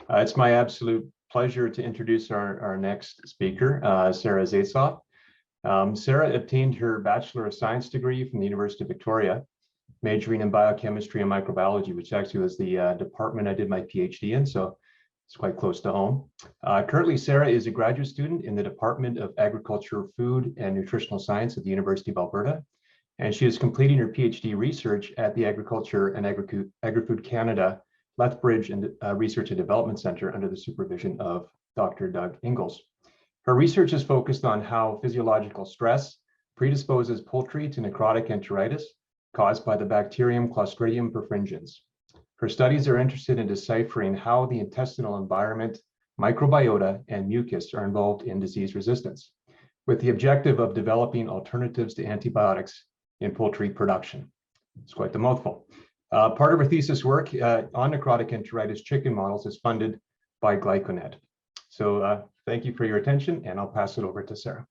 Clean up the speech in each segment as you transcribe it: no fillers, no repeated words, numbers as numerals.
It's my absolute pleasure to introduce our next speaker, Sarah Zaytsoff. Sarah obtained her Bachelor of Science degree from the University of Victoria, majoring in biochemistry and microbiology, which actually was the department I did my PhD in, so it's quite close to home. Currently, Sarah is a graduate student in the Department of Agriculture, Food and Nutritional Science at the University of Alberta, and she is completing her PhD research at the Agriculture and Agri-Food Canada Lethbridge and Research and Development Center under the supervision of Dr. Doug Ingalls. Her research is focused on how physiological stress predisposes poultry to necrotic enteritis caused by the bacterium Clostridium perfringens. Her studies are interested in deciphering how the intestinal environment, microbiota, and mucus are involved in disease resistance, with the objective of developing alternatives to antibiotics in poultry production. It's quite the mouthful. Part of her thesis work on necrotic enteritis chicken models is funded by GlycoNet. So thank you for your attention, and I'll pass it over to Sarah.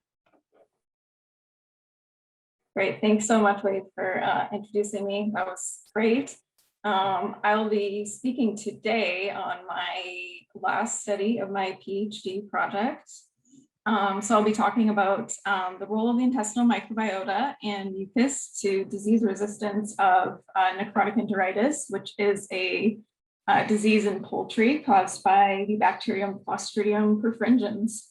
Great, thanks so much, Wade, for introducing me. That was great. I'll be speaking today on my last study of my PhD project. So I'll be talking about the role of the intestinal microbiota and mucus to disease resistance of necrotic enteritis, which is a disease in poultry caused by the bacterium Clostridium perfringens.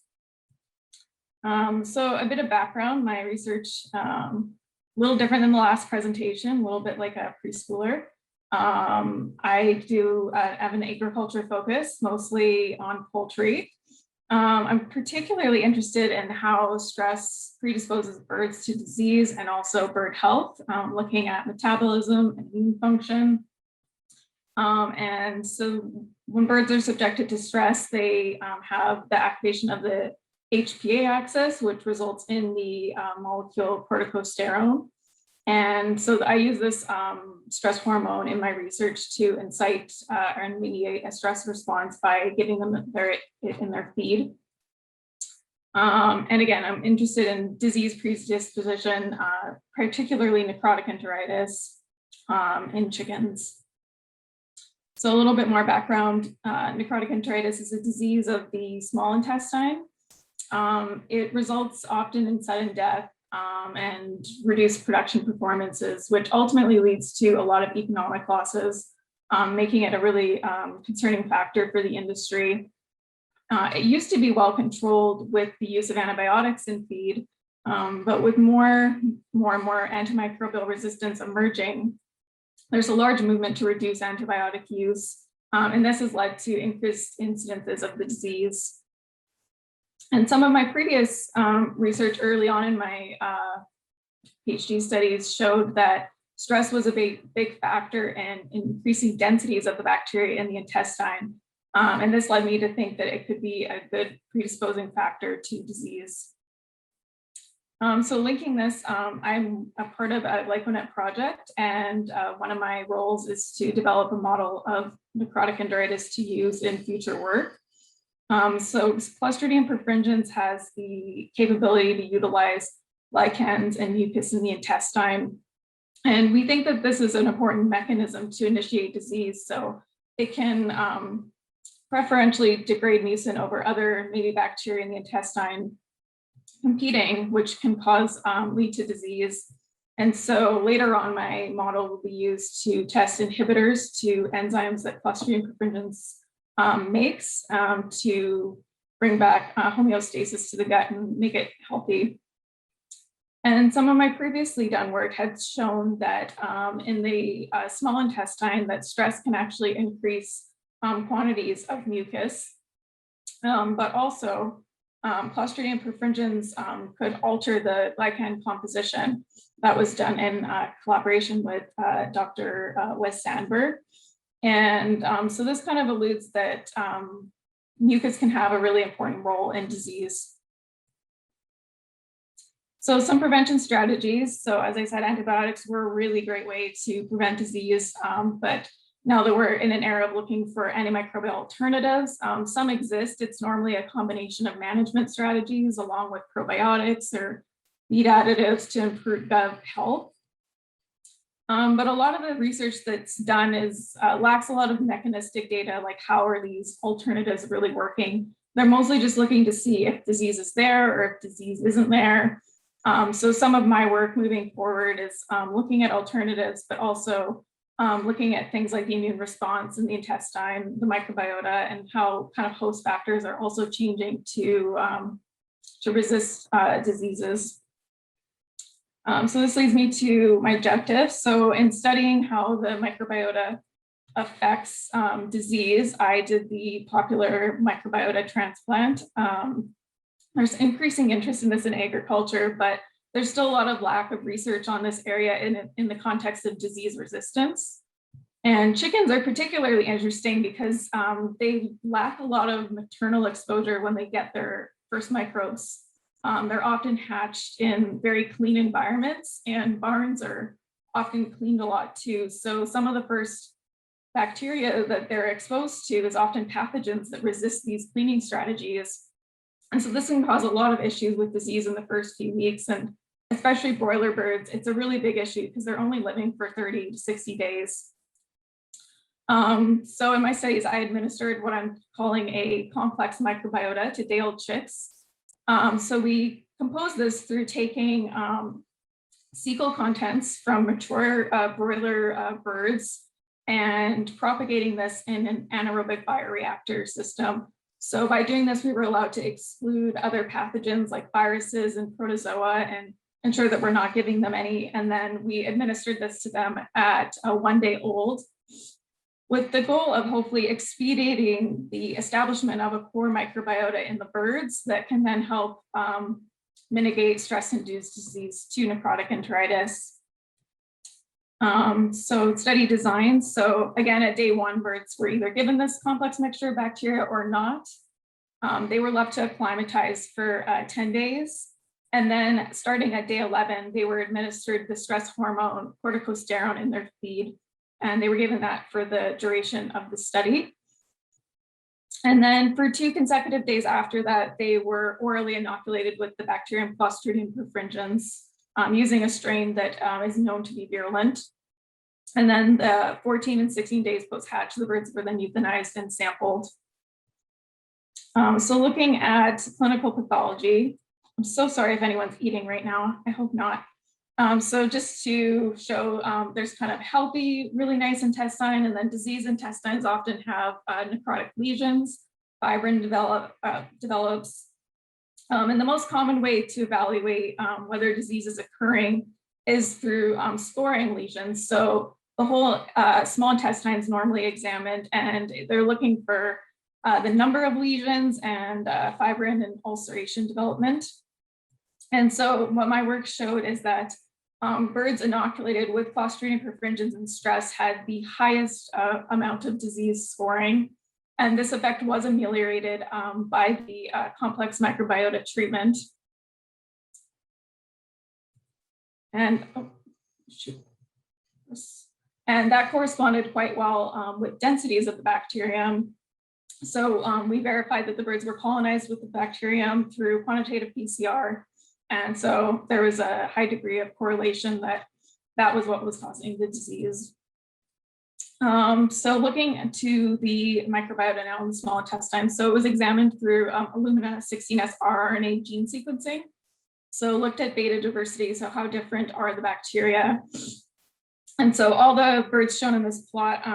So a bit of background, my research, a little different than the last presentation, a little bit like a preschooler. I have an agriculture focus, mostly on poultry. I'm particularly interested in how stress predisposes birds to disease and also bird health, looking at metabolism and immune function. And so when birds are subjected to stress, they have the activation of the HPA axis, which results in the molecule corticosterone. And so I use this stress hormone in my research to incite and mediate a stress response by giving them it in their feed. And again, I'm interested in disease predisposition, particularly necrotic enteritis in chickens. So a little bit more background, necrotic enteritis is a disease of the small intestine. It results often in sudden death and reduced production performances, which ultimately leads to a lot of economic losses, making it a really concerning factor for the industry. It used to be well controlled with the use of antibiotics in feed, but with more and more antimicrobial resistance emerging, there's a large movement to reduce antibiotic use, and this has led to increased incidences of the disease. And some of my previous research early on in my PhD studies showed that stress was a big factor in increasing densities of the bacteria in the intestine. And this led me to think that it could be a good predisposing factor to disease. So linking this, I'm a part of a GlycoNet project, and one of my roles is to develop a model of necrotic enteritis to use in future work. So Clostridium perfringens has the capability to utilize lichens and mucus in the intestine. And we think that this is an important mechanism to initiate disease. So it can preferentially degrade mucin over other maybe bacteria in the intestine competing, which can lead to disease. And so later on, my model will be used to test inhibitors to enzymes that Clostridium perfringens makes to bring back homeostasis to the gut and make it healthy. And some of my previously done work has shown that in the small intestine, that stress can actually increase quantities of mucus, but also Clostridium perfringens could alter the glycan composition. That was done in collaboration with Dr. Wes Sandberg. And so this kind of alludes that mucus can have a really important role in disease. So some prevention strategies. So as I said, antibiotics were a really great way to prevent disease, but now that we're in an era of looking for antimicrobial alternatives, some exist. It's normally a combination of management strategies along with probiotics or feed additives to improve gut health. But a lot of the research that's done is lacks a lot of mechanistic data, like how are these alternatives really working? They're mostly just looking to see if disease is there or if disease isn't there. So some of my work moving forward is looking at alternatives, but also looking at things like the immune response in the intestine, the microbiota, and how kind of host factors are also changing to resist diseases. So this leads me to my objective. So in studying how the microbiota affects disease, I did the popular microbiota transplant. There's increasing interest in this in agriculture, but there's still a lot of lack of research on this area in the context of disease resistance. And chickens are particularly interesting because they lack a lot of maternal exposure when they get their first microbes. They're often hatched in very clean environments, and barns are often cleaned a lot too. So some of the first bacteria that they're exposed to is often pathogens that resist these cleaning strategies. And so this can cause a lot of issues with disease in the first few weeks, and especially broiler birds, it's a really big issue because they're only living for 30 to 60 days. So in my studies, I administered what I'm calling a complex microbiota to day-old chicks. So we composed this through taking cecal contents from mature broiler birds and propagating this in an anaerobic bioreactor system. So by doing this, we were allowed to exclude other pathogens like viruses and protozoa and ensure that we're not giving them any. And then we administered this to them at 1 day old, with the goal of hopefully expediting the establishment of a core microbiota in the birds that can then help mitigate stress-induced disease to necrotic enteritis. So study design. So again, at day 1, birds were either given this complex mixture of bacteria or not. They were left to acclimatize for 10 days. And then starting at day 11, they were administered the stress hormone corticosterone in their feed. And they were given that for the duration of the study. And then for 2 consecutive days after that, they were orally inoculated with the bacterium Clostridium perfringens using a strain that is known to be virulent. And then the 14 and 16 days post-hatch, the birds were then euthanized and sampled. So looking at clinical pathology, I'm so sorry if anyone's eating right now, I hope not. So just to show, there's kind of healthy, really nice intestine, and then diseased intestines often have necrotic lesions, fibrin develops. And the most common way to evaluate whether disease is occurring is through scoring lesions. So the whole small intestine is normally examined, and they're looking for the number of lesions and fibrin and ulceration development. And so what my work showed is that birds inoculated with Clostridium perfringens and stress had the highest amount of disease scoring. And this effect was ameliorated by the complex microbiota treatment. And, and that corresponded quite well with densities of the bacterium. So we verified that the birds were colonized with the bacterium through quantitative PCR. And so there was a high degree of correlation that that was what was causing the disease. So looking into the microbiota now in the small intestine, so it was examined through Illumina 16S rRNA gene sequencing. So looked at beta diversity, so how different are the bacteria. And so all the birds shown in this plot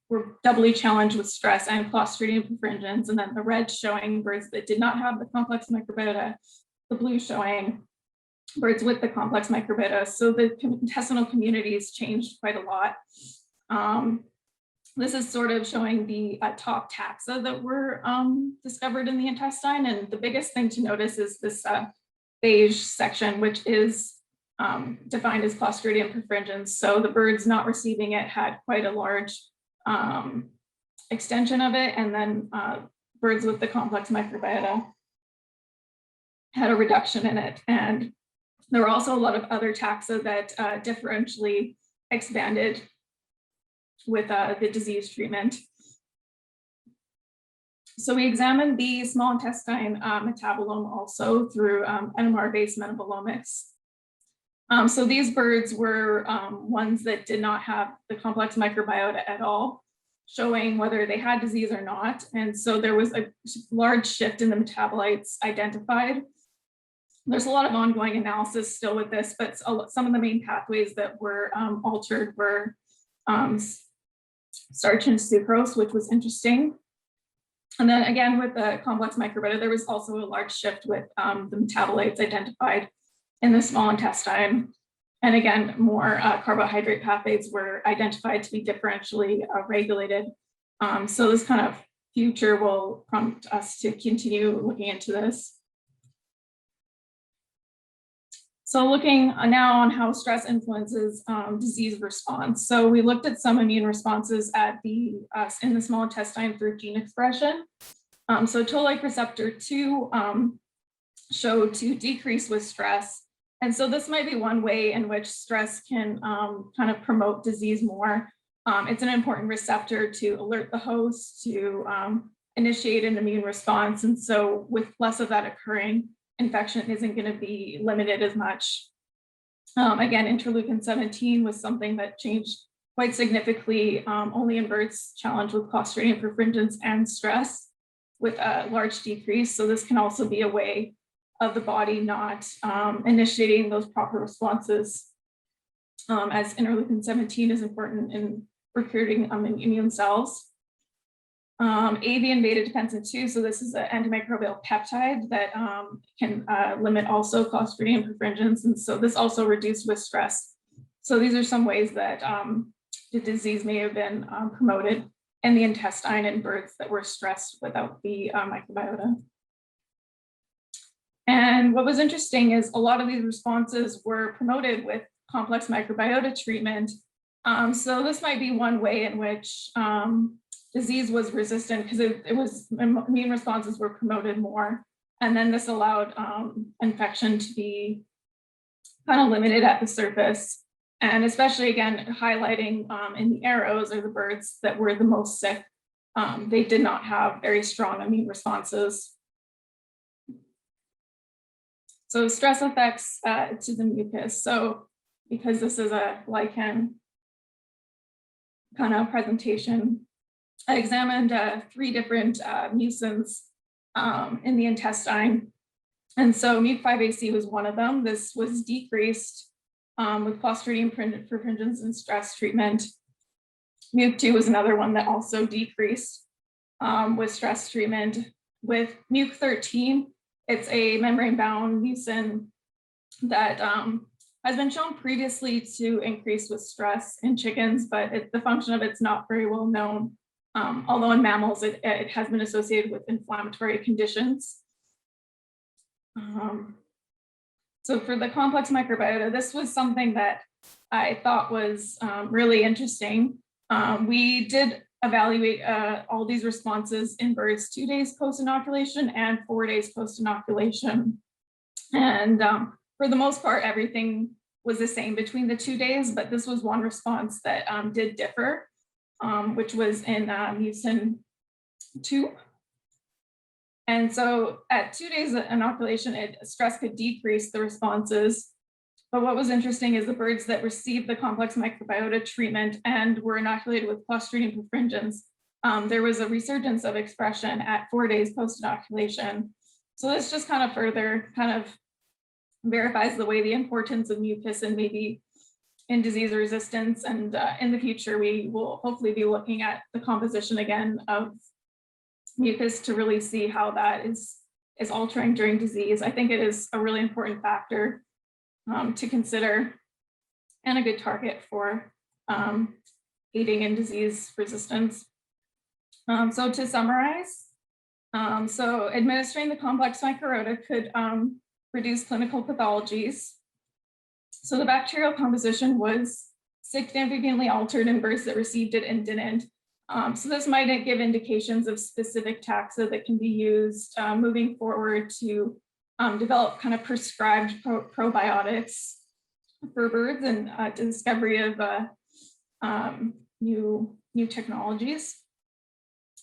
were doubly challenged with stress and Clostridium perfringens, and then the red showing birds that did not have the complex microbiota, the blue showing birds with the complex microbiota. So the intestinal communities changed quite a lot. This is sort of showing the top taxa that were discovered in the intestine. And the biggest thing to notice is this beige section, which is defined as Clostridium perfringens. So the birds not receiving it had quite a large extension of it. And then birds with the complex microbiota had a reduction in it. And there were also a lot of other taxa that differentially expanded with the disease treatment. So we examined the small intestine metabolome also through NMR-based metabolomics. So these birds were ones that did not have the complex microbiota at all, showing whether they had disease or not. And so there was a large shift in the metabolites identified. There's a lot of ongoing analysis still with this, but some of the main pathways that were altered were starch and sucrose, which was interesting. And then again, with the complex microbiota, there was also a large shift with the metabolites identified in the small intestine. And again, more carbohydrate pathways were identified to be differentially regulated. So this kind of future will prompt us to continue looking into this. So looking now on how stress influences disease response. So we looked at some immune responses at in the small intestine through gene expression. So toll-like receptor 2 showed to decrease with stress. And so this might be one way in which stress can kind of promote disease more. It's an important receptor to alert the host, to initiate an immune response. And so with less of that occurring, infection isn't going to be limited as much. Again, interleukin 17 was something that changed quite significantly only in birds challenged with Clostridium perfringens and stress with a large decrease. So this can also be a way of the body not initiating those proper responses, as interleukin 17 is important in recruiting immune cells. Avian beta-dependent 2, so this is an antimicrobial peptide that can limit also Clostridium perfringens, and so this also reduced with stress. So these are some ways that the disease may have been promoted in the intestine in birds that were stressed without the microbiota. And what was interesting is a lot of these responses were promoted with complex microbiota treatment. So this might be one way in which disease was resistant because immune responses were promoted more. And then this allowed infection to be kind of limited at the surface. And especially again, highlighting in the arrows or the birds that were the most sick, they did not have very strong immune responses. So stress effects to the mucus. So because this is a lichen kind of presentation, I examined 3 different mucins in the intestine. And so MUC5AC was one of them. This was decreased with Clostridium perfringens and stress treatment. MUC2 was another one that also decreased with stress treatment. With MUC13, it's a membrane-bound mucin that has been shown previously to increase with stress in chickens, but the function of it's not very well known. Although in mammals, it has been associated with inflammatory conditions. So for the complex microbiota, this was something that I thought was really interesting. We did evaluate all these responses in birds 2 days post-inoculation and 4 days post-inoculation. And for the most part, everything was the same between the 2 days, but this was one response that did differ, which was in mucin 2. And so at 2 days of inoculation, stress could decrease the responses. But what was interesting is the birds that received the complex microbiota treatment and were inoculated with Clostridium perfringens, there was a resurgence of expression at 4 days post-inoculation. So this just kind of further kind of verifies the importance of mucus and maybe in disease resistance. And in the future, we will hopefully be looking at the composition again of mucus to really see how that is altering during disease. I think it is a really important factor to consider and a good target for aiding in disease resistance. So to summarize, so administering the complex microbiota could reduce clinical pathologies. So the bacterial composition was significantly altered in birds that received it and didn't. So this might give indications of specific taxa that can be used moving forward to develop kind of prescribed probiotics for birds and discovery of new technologies.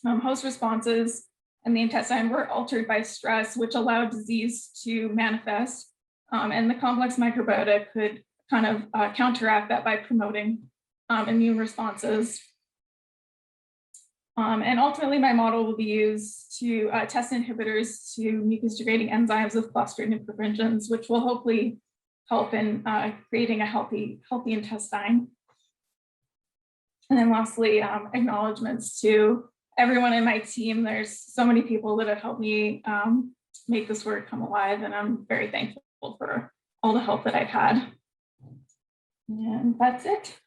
Host responses in the intestine were altered by stress, which allowed disease to manifest. And the complex microbiota could kind of counteract that by promoting immune responses. And ultimately, my model will be used to test inhibitors to mucus degrading enzymes with Clostridium perfringens, which will hopefully help in creating a healthy intestine. And then lastly, acknowledgements to everyone in my team. There's so many people that have helped me make this work come alive, and I'm very thankful for all the help that I've had. And that's it.